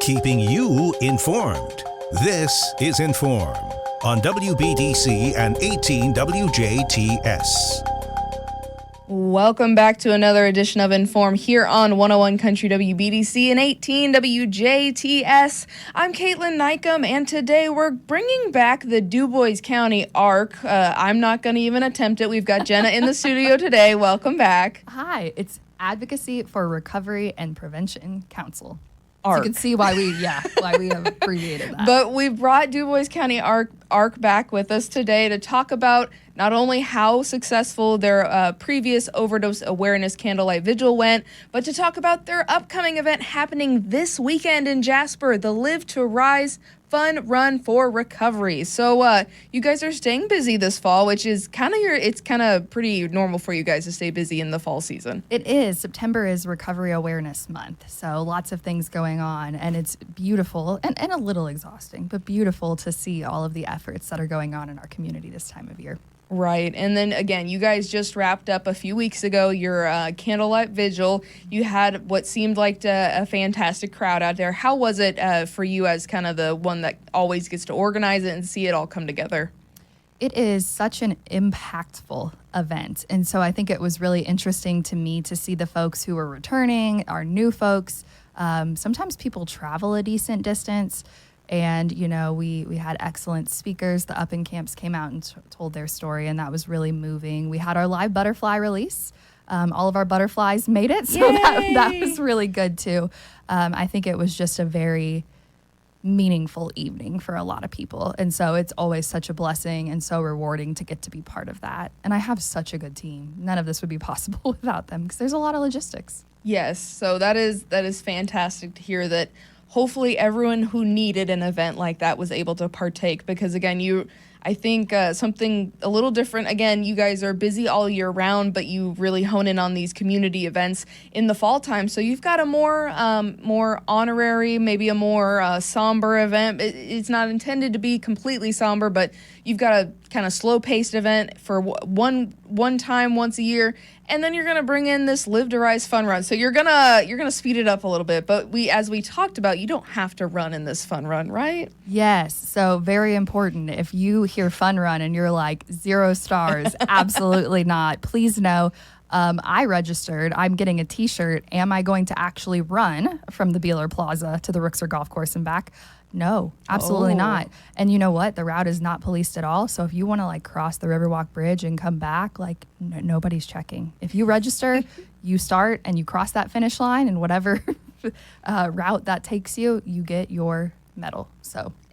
Keeping you informed. This is In.form on WBDC and 18 WJTS. Welcome back to another edition of In.form here on 101 Country WBDC and 18 WJTS. I'm Kaitlyn Neukam, and today we're bringing back the Dubois County ARC. I'm not going to even attempt it. We've got Jenna in the studio today. Welcome back. Hi, it's Advocacy for Recovery and Prevention Council. ARC. So you can see why we have abbreviated that. But we brought Dubois County ARC back with us today to talk about not only how successful their previous Overdose Awareness Candlelight Vigil went, but to talk about their upcoming event happening this weekend in Jasper, the Live to Rise Fun Run for Recovery. So you guys are staying busy this fall, which is it's kind of pretty normal for you guys to stay busy in the fall season. It is. September is Recovery Awareness Month, so lots of things going on, and it's beautiful and a little exhausting, but beautiful to see all of the efforts that are going on in our community this time of year. Right. And then, again, you guys just wrapped up a few weeks ago your Candlelight Vigil. You had what seemed like a fantastic crowd out there. How was it for you as kind of the one that always gets to organize it and see it all come together? It is such an impactful event. And so I think it was really interesting to me to see the folks who were returning, our new folks. Sometimes people travel a decent distance. And, you know, we had excellent speakers. The Up and Camps came out and told their story, and that was really moving. We had our live butterfly release. All of our butterflies made it, so that was really good, too. I think it was just a very meaningful evening for a lot of people. And so it's always such a blessing and so rewarding to get to be part of that. And I have such a good team. None of this would be possible without them because there's a lot of logistics. Yes, so that is fantastic to hear that. Hopefully everyone who needed an event like that was able to partake because, again, I think something a little different. Again, you guys are busy all year round, but you really hone in on these community events in the fall time. So you've got a more honorary, maybe a more somber event. It's not intended to be completely somber, but you've got a kind of slow-paced event for one time once a year. And then you're going to bring in this Live to Rise fun run. So you're going to speed it up a little bit. But as we talked about, you don't have to run in this fun run, right? Yes. So very important. If you hear fun run and you're like 0 stars, absolutely not. Please know. I registered. I'm getting a T-shirt. Am I going to actually run from the Buehler Plaza to the Rooksor Golf Course and back? No, absolutely not. And you know what? The route is not policed at all. So if you want to cross the Riverwalk Bridge and come back, nobody's checking. If you register, you start and you cross that finish line, and whatever route that takes you, you get your medal.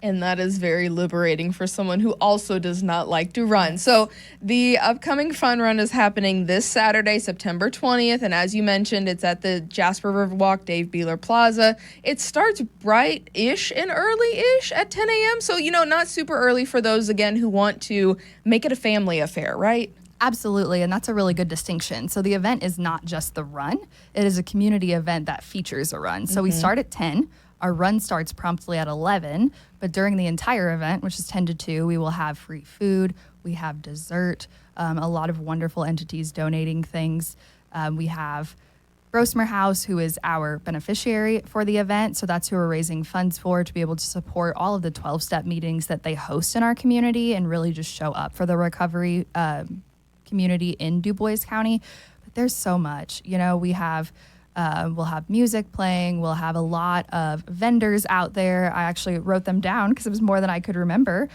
And that is very liberating for someone who also does not like to run. So the upcoming fun run is happening this Saturday, September 20th. And as you mentioned, it's at the Jasper Riverwalk, Buehler Plaza. It starts bright-ish and early-ish at 10 a.m. So, not super early for those, again, who want to make it a family affair, right? Absolutely, and that's a really good distinction. So the event is not just the run. It is a community event that features a run. So we start at 10. Our run starts promptly at 11, but during the entire event, which is 10 to 2, we will have free food, we have dessert, a lot of wonderful entities donating things. We have Grosmer House, who is our beneficiary for the event, so that's who we're raising funds for to be able to support all of the 12-step meetings that they host in our community and really just show up for the recovery community in Dubois County. But there's so much. We have... we'll have music playing. We'll have a lot of vendors out there. I actually wrote them down because it was more than I could remember.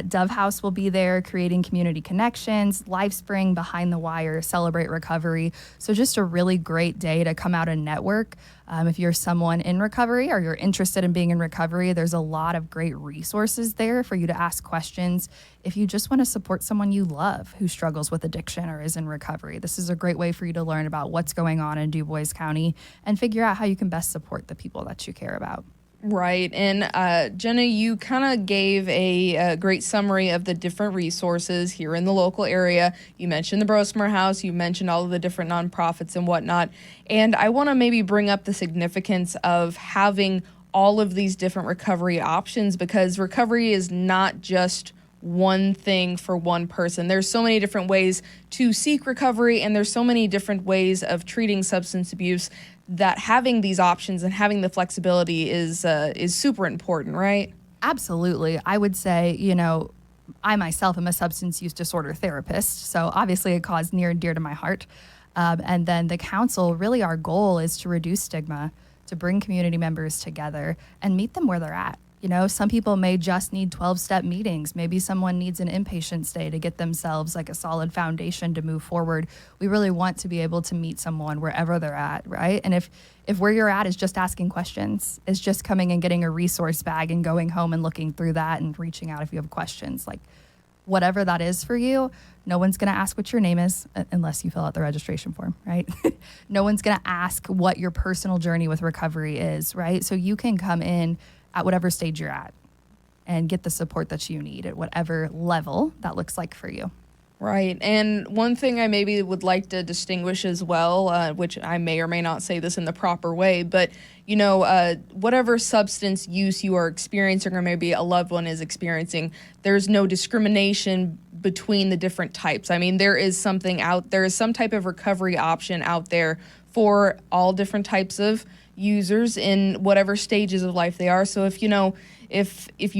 Dove House will be there creating community connections. LifeSpring, Behind the Wire, Celebrate Recovery. So just a really great day to come out and network. If you're someone in recovery or you're interested in being in recovery, there's a lot of great resources there for you to ask questions. If you just want to support someone you love who struggles with addiction or is in recovery, this is a great way for you to learn about what's going on in Dubois County and figure out how you can best support the people that you care about. Right. And Jenna, you kind of gave a great summary of the different resources here in the local area. You mentioned the Grosmer House. You mentioned all of the different nonprofits and whatnot. And I want to maybe bring up the significance of having all of these different recovery options, because recovery is not just one thing for one person. There's so many different ways to seek recovery, and there's so many different ways of treating substance abuse that having these options and having the flexibility is super important, right? Absolutely. I would say, you know, I myself am a substance use disorder therapist, so obviously a cause near and dear to my heart. And then the council, really our goal is to reduce stigma, to bring community members together and meet them where they're at. You know, some people may just need 12-step meetings. Maybe someone needs an inpatient stay to get themselves like a solid foundation to move forward. We really want to be able to meet someone wherever they're at, right? And if where you're at is just asking questions, is just coming and getting a resource bag and going home and looking through that and reaching out if you have questions, like whatever that is for you, no one's going to ask what your name is unless you fill out the registration form, right? No one's going to ask what your personal journey with recovery is, right? So you can come in at whatever stage you're at and get the support that you need at whatever level that looks like for you. Right. And one thing I maybe would like to distinguish as well, which I may or may not say this in the proper way, but, you know, whatever substance use you are experiencing or maybe a loved one is experiencing, there's no discrimination between the different types. I mean, there is some type of recovery option out there for all different types of users in whatever stages of life they are. So if you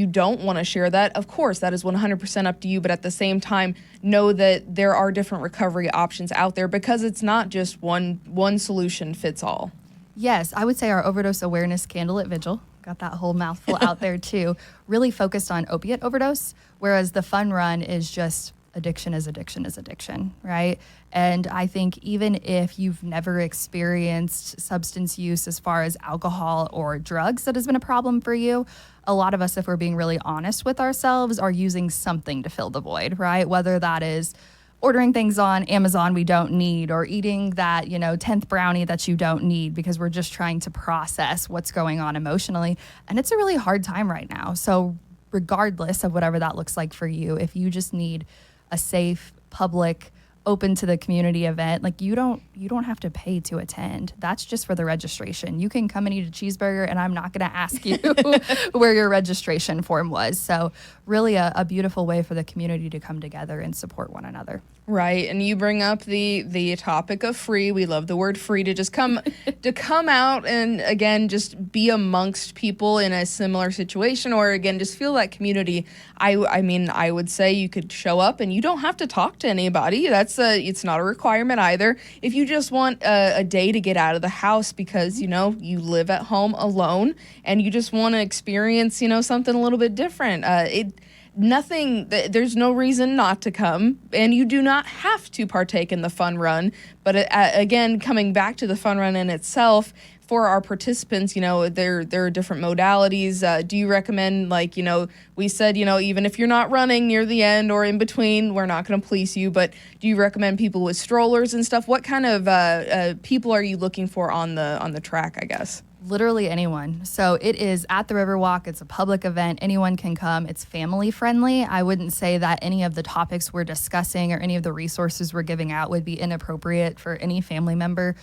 don't want to share that, of course, that is 100% up to you. But at the same time, know that there are different recovery options out there because it's not just one solution fits all. Yes, I would say our Overdose Awareness Candlelight Vigil, got that whole mouthful out there too, really focused on opiate overdose, whereas the fun run is just addiction is addiction is addiction, right? And I think even if you've never experienced substance use as far as alcohol or drugs that has been a problem for you, a lot of us, if we're being really honest with ourselves, are using something to fill the void, right? Whether that is ordering things on Amazon we don't need or eating that, 10th brownie that you don't need because we're just trying to process what's going on emotionally. And it's a really hard time right now. So regardless of whatever that looks like for you, if you just need a safe, public, open to the community event, like you don't have to pay to attend. That's just for the registration. You can come and eat a cheeseburger and I'm not going to ask you where your registration form was. So really a beautiful way for the community to come together and support one another. Right. And you bring up the topic of free. We love the word free to just come out and again just be amongst people in a similar situation or again just feel that community. I mean I would say you could show up and you don't have to talk to anybody. It's not a requirement either. If you just want a day to get out of the house because you live at home alone and you just want to experience something a little bit different. There's no reason not to come, and you do not have to partake in the fun run. But again, coming back to the fun run in itself, for our participants, there are different modalities. Do you recommend, we said, even if you're not running near the end or in between, we're not going to police you, but do you recommend people with strollers and stuff? What kind of people are you looking for on the track, I guess? Literally anyone. So it is at the Riverwalk. It's a public event. Anyone can come. It's family friendly. I wouldn't say that any of the topics we're discussing or any of the resources we're giving out would be inappropriate for any family member.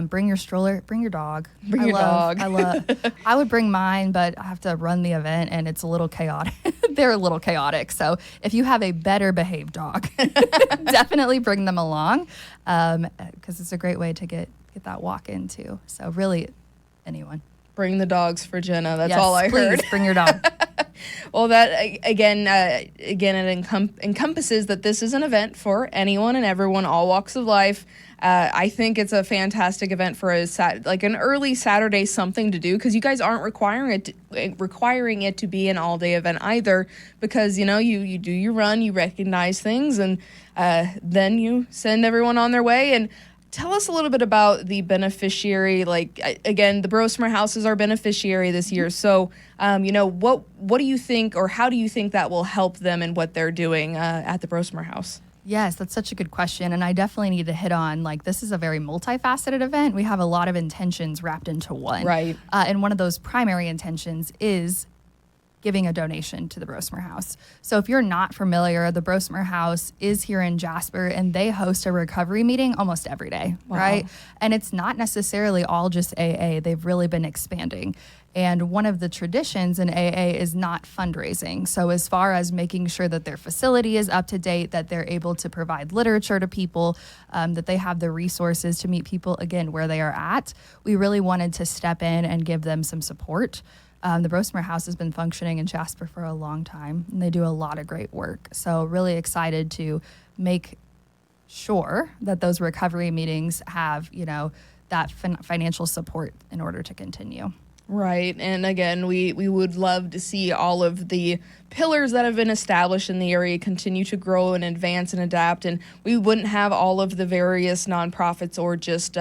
Bring your stroller, bring your dog. I would bring mine, but I have to run the event and it's a little chaotic. They're a little chaotic. So if you have a better behaved dog, definitely bring them along because it's a great way to get that walk in too. So really, anyone. Bring the dogs for Jenna. That's all I heard. Please bring your dog. Well, that again, it encompasses that this is an event for anyone and everyone, all walks of life. I think it's a fantastic event for an early Saturday something to do because you guys aren't requiring it to be an all-day event either because, you do your run, you recognize things, and then you send everyone on their way. And tell us a little bit about the beneficiary. Again, the Brosmer House is our beneficiary this year. So, what do you think or how do you think that will help them in what they're doing at the Brosmer House? Yes, that's such a good question. And I definitely need to hit on, this is a very multifaceted event. We have a lot of intentions wrapped into one. Right. And one of those primary intentions is giving a donation to the Brosmer House. So if you're not familiar, the Brosmer House is here in Jasper, and they host a recovery meeting almost every day, right? And it's not necessarily all just AA. They've really been expanding. And one of the traditions in AA is not fundraising. So as far as making sure that their facility is up to date, that they're able to provide literature to people, that they have the resources to meet people, again, where they are at, we really wanted to step in and give them some support. The Brosmer House has been functioning in Jasper for a long time, and they do a lot of great work. So really excited to make sure that those recovery meetings have, that financial support in order to continue. Right. And again, we would love to see all of the pillars that have been established in the area continue to grow and advance and adapt. And we wouldn't have all of the various nonprofits or just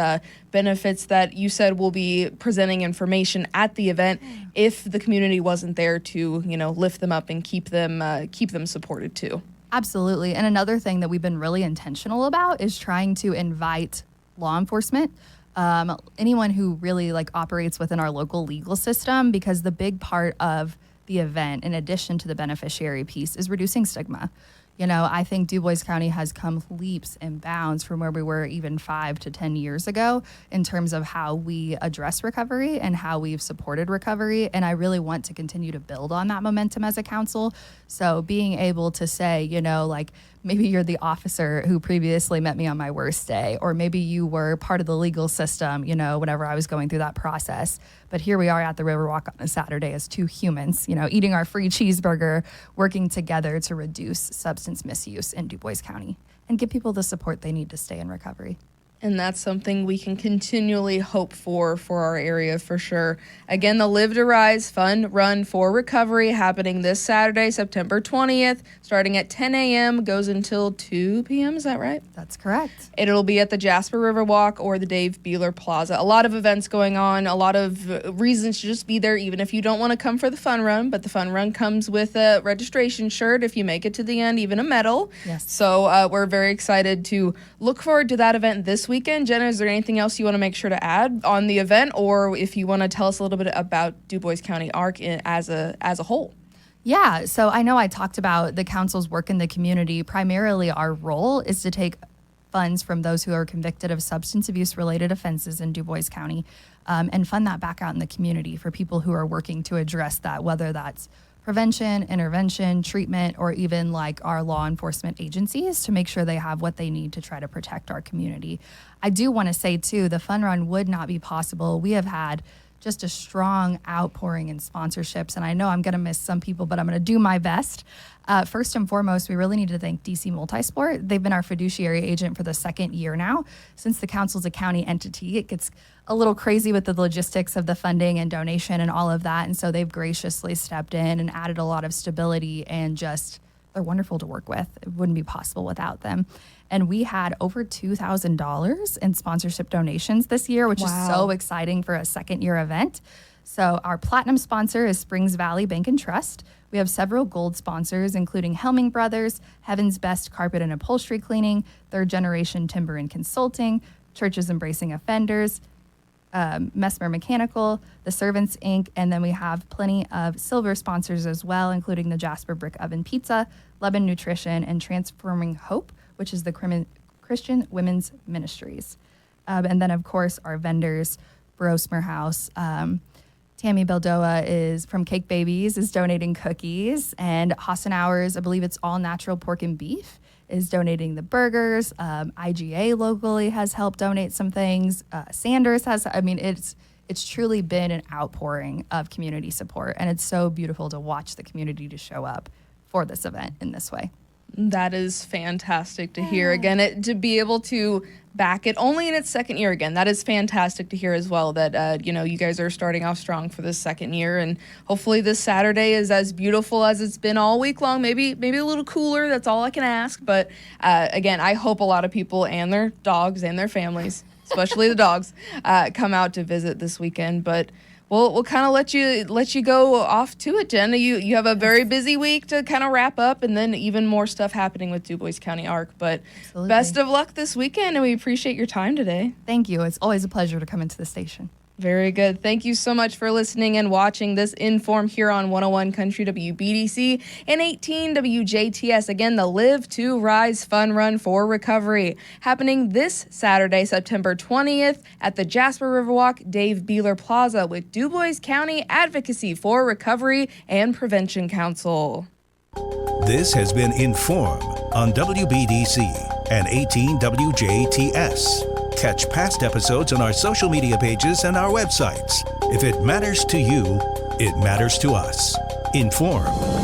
benefits that you said will be presenting information at the event if the community wasn't there to, lift them up and keep them supported too. Absolutely. And another thing that we've been really intentional about is trying to invite law enforcement, anyone who really operates within our local legal system, because the big part of the event, in addition to the beneficiary piece, is reducing stigma. I think Dubois County has come leaps and bounds from where we were even 5 to 10 years ago in terms of how we address recovery and how we've supported recovery. And I really want to continue to build on that momentum as a council. So being able to say, maybe you're the officer who previously met me on my worst day, or maybe you were part of the legal system, whenever I was going through that process. But here we are at the Riverwalk on a Saturday as two humans, eating our free cheeseburger, working together to reduce substance misuse in Dubois County and give people the support they need to stay in recovery. And that's something we can continually hope for our area for sure. Again, the Live to Rise Fun Run for Recovery happening this Saturday, September 20th, starting at 10 a.m., goes until 2 p.m. Is that right? That's correct. It'll be at the Jasper Riverwalk or the Buehler Plaza. A lot of events going on, a lot of reasons to just be there, even if you don't want to come for the fun run. But the fun run comes with a registration shirt if you make it to the end, even a medal. Yes. So we're very excited to look forward to that event this weekend. Jenna, is there anything else you want to make sure to add on the event, or if you want to tell us a little bit about Dubois County ARC as a whole? Yeah, so I know I talked about the council's work in the community. Primarily, our role is to take funds from those who are convicted of substance abuse-related offenses in Dubois County and fund that back out in the community for people who are working to address that, whether that's prevention, intervention, treatment, or even our law enforcement agencies to make sure they have what they need to try to protect our community. I do want to say, too, the fun run would not be possible. We have had just a strong outpouring in sponsorships, and I know I'm going to miss some people, but I'm going to do my best. First and foremost, we really need to thank DC Multisport. They've been our fiduciary agent for the second year now. Since the council's a county entity, it gets a little crazy with the logistics of the funding and donation and all of that, and so they've graciously stepped in and added a lot of stability, and they're wonderful to work with. It wouldn't be possible without them. And we had over $2,000 in sponsorship donations this year, which is so exciting for a second-year event. So our platinum sponsor is Springs Valley Bank and Trust. We have several gold sponsors, including Helming Brothers, Heaven's Best Carpet and Upholstery Cleaning, Third Generation Timber and Consulting, Churches Embracing Offenders, Mesmer Mechanical, The Servants, Inc., and then we have plenty of silver sponsors as well, including the Jasper Brick Oven Pizza, Lebanon Nutrition, and Transforming Hope, which is the Christian Women's Ministries. And then, of course, our vendors, Brosmer House. Tammy Beldoa is from Cake Babies, is donating cookies. And Hassenauer's, I believe it's all natural pork and beef, is donating the burgers. IGA locally has helped donate some things. Sanders has, it's truly been an outpouring of community support. And it's so beautiful to watch the community to show up for this event in this way. That is fantastic to hear. Again, to be able to back it only in its second year again, that is fantastic to hear as well, that, you guys are starting off strong for this second year. And hopefully this Saturday is as beautiful as it's been all week long, maybe a little cooler. That's all I can ask. But again, I hope a lot of people and their dogs and their families, especially the dogs, come out to visit this weekend. But we'll kind of let you go off to it, Jenna. You have a very busy week to kind of wrap up, and then even more stuff happening with Dubois County ARC. But Absolutely. Best of luck this weekend, and we appreciate your time today. Thank you. It's always a pleasure to come into the station. Very good. Thank you so much for listening and watching this In.form here on 101 Country WBDC and 18 WJTS. Again, the Live to Rise Fun Run for Recovery happening this Saturday, September 20th at the Jasper Riverwalk, Buehler Plaza with Dubois County Advocacy for Recovery and Prevention Council. This has been In.form on WBDC and 18 WJTS. Catch past episodes on our social media pages and our websites. If it matters to you, it matters to us. In.form.